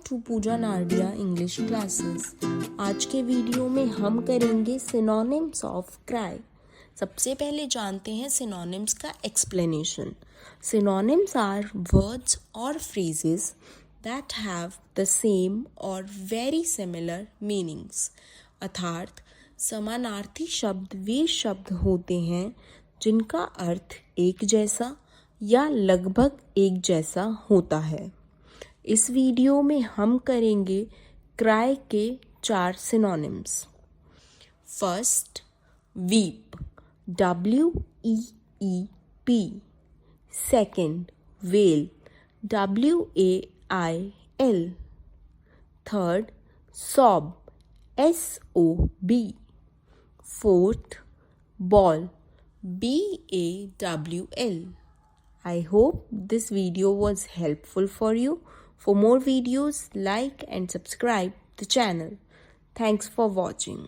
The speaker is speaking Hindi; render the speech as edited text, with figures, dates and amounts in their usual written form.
To Pooja Nardia English classes. आज के वीडियो में हम करेंगे सिनोनिम्स ऑफ क्राई। सबसे पहले जानते हैं सिनोनिम्स का एक्सप्लेनेशन। सिनोनिम्स आर वर्ड्स और phrases that have the same और वेरी सिमिलर मीनिंग्स। अर्थात समानार्थी शब्द वे शब्द होते हैं जिनका अर्थ एक जैसा या लगभग एक जैसा होता है। इस वीडियो में हम करेंगे क्राई के 4 synonyms. First, weep, WEEP। Second, well, WAIL। Third, sob, SOB। Fourth, ball, BAWL। I hope this video was helpful for you. For more videos, like and subscribe the channel. Thanks for watching.